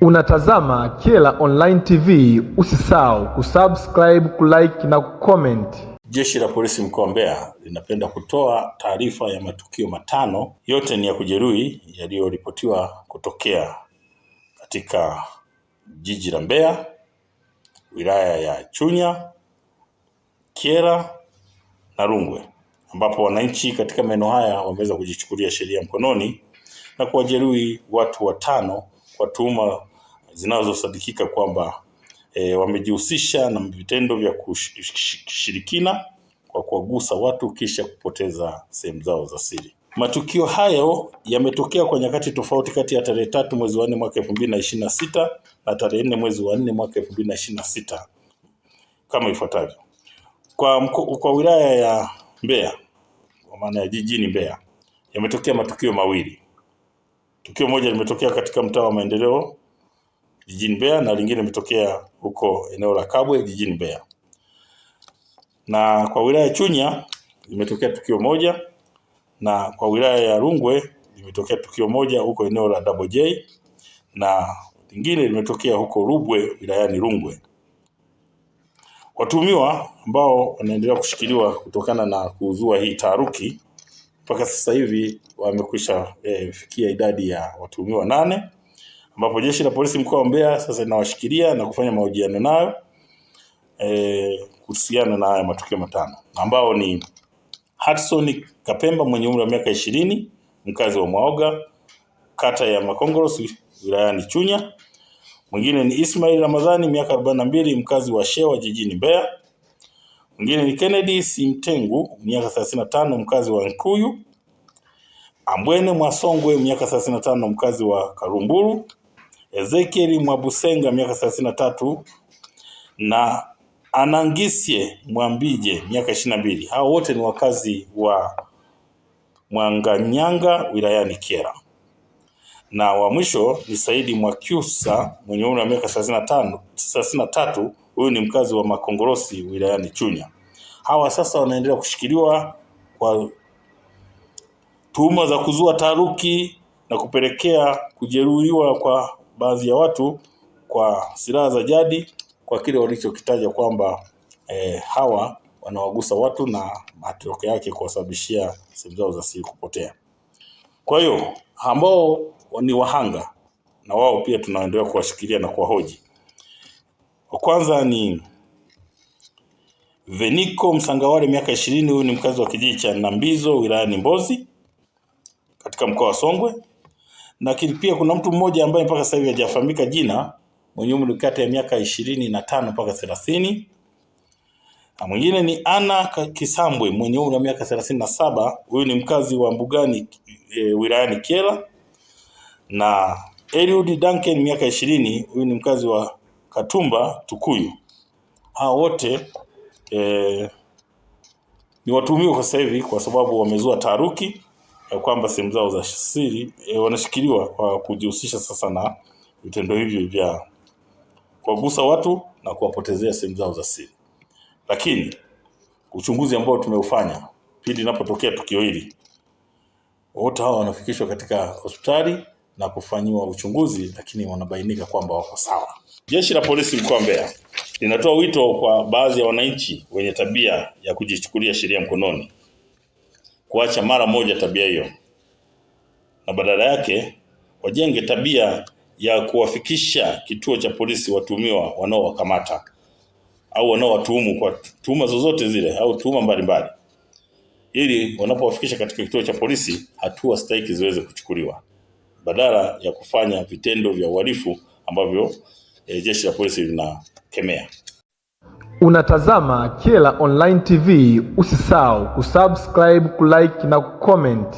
Unatazama Kyela Online TV, usisahau kusubscribe, kulike na kucomment. Jeshi la Polisi mkoa wa Mbeya linapenda kutoa taarifa ya matukio matano, yote ni ya kujeruhi yaliyoripotiwa kutokea katika jiji la Mbeya, wilaya ya Chunya, Kyela na Rungwe, ambapo wananchi katika maeneo haya wameweza kujichukulia sheria mkononi na kuwajeruhi watu watano kwa tuhuma zinazosadikika kwamba wamejihusisha na vitendo vya kushirikina kwa kuwagusa watu kisha kupoteza sehemu zao za siri. Matukio hayo yametokea kwa nyakati tofauti kati ya tarehe 3 mwezi wa 4 mwaka 2026 na tarehe 4 mwezi wa 4 mwaka 2026 kama ifuatavyo. Kwa wilaya ya Mbeya, kwa maana ya jijini Mbeya, yametokea matukio mawili. Tukio moja limetokea katika mtaa wa Maendeleo jijini Mbeya na lingine limetokea huko eneo la Kabwe jijini Mbeya. Na kwa wilaya ya Chunya limetokea tukio moja, na kwa wilaya ya Rungwe limetokea tukio moja huko eneo la Double J, na lingine limetokea huko Rubwe wilayani Rungwe. Watuhumiwa ambao wanaendelea kushikiliwa kutokana na kuzua hii taharuki, mpaka sasa hivi wamekwisha fikia idadi ya watuhumiwa 8, ambapo Jeshi la Polisi mkoa wa Mbeya sasa linawashikilia na kufanya mahojiano nayo kuhusiana na haya matukio matano, ambao ni Hudson Kapemba mwenye umri wa miaka 20, mkazi wa Mwaoga, kata ya Makongorosi wilayani Chunya. Mwingine ni Ismail Ramadhani miaka 42, mkazi wa Shewa jijini Mbeya. Mwingine ni Kennedy Simtengu miaka 35, mkazi wa Nkuyu. Ambwene Mwasongwe miaka 35, mkazi wa Karumburu. Ezekiel Mwabusenga miaka 33 na Anangisye Mwambije miaka 22. Hao wote ni wakazi wa Mwanganyanga wilayani Kyela. Na wa mwisho ni Saidi Mwakyusa mwenye umri wa miaka 33, huyu ni mkazi wa Makongorosi wilayani Chunya. Hawa sasa wanaendelea kushikiliwa kwa tuhuma za kuzua taharuki na kupelekea kujeruhiwa kwa baadhi ya watu kwa silaha za jadi, kwa kile walichokitaja kwamba hawa wanawagusa watu na matokeo yake kuwasababishia sehemu zao za siri kupotea. Kwa hiyo ambao ni wahanga na wao pia tunaendelea kuwashikilia na kuwahoji. Wa kwanza ni Veniko Msangawale miaka 20, huyu ni mkazi wa kijiji cha Nambizo wilayani Mbozi katika mkoa wa Songwe. Na pia kuna mtu mmoja ambaye mpaka sasa hivi hajafahamika jina, mwenye umri kati ya miaka 25 mpaka 30. Na mwingine ni Ana Kisambwe mwenye umri wa miaka 37, huyu ni mkazi wa Mbugani wilayani Kyela. Na Eliud Duncan miaka 20, huyu ni mkazi wa Katumba Tukuyu. Hao wote ni watuhumiwa kwa sasa hivi kwa sababu wamezua taharuki ya kwamba sehemu zao za siri wanashikiliwa kwa kujihusisha sasa na vitendo hivyo vya kuwagusa watu na kuwapotezea sehemu zao za siri. Lakini uchunguzi ambao tumeufanya pindi linapotokea tukio hili, wote hao wanafikishwa katika hospitali na kufanyiwa uchunguzi, lakini wanabainika kwamba wako sawa. Jeshi la Polisi mkoa wa Mbeya linatoa wito kwa baadhi ya wananchi wenye tabia ya kujichukulia sheria mkononi kuacha mara moja tabia hiyo, na badala yake wajenge tabia ya kuwafikisha kituo cha polisi watuhumiwa wanaowakamata au wanaowatuhumu kwa tuhuma zozote zile au tuhuma mbalimbali, ili wanapowafikisha katika kituo cha polisi hatua stahiki ziweze kuchukuliwa, badala ya kufanya vitendo vya uhalifu ambavyo Jeshi la Polisi linakemea. Unatazama Kyela Online TV, usisahau kusubscribe, kulike na kucomment.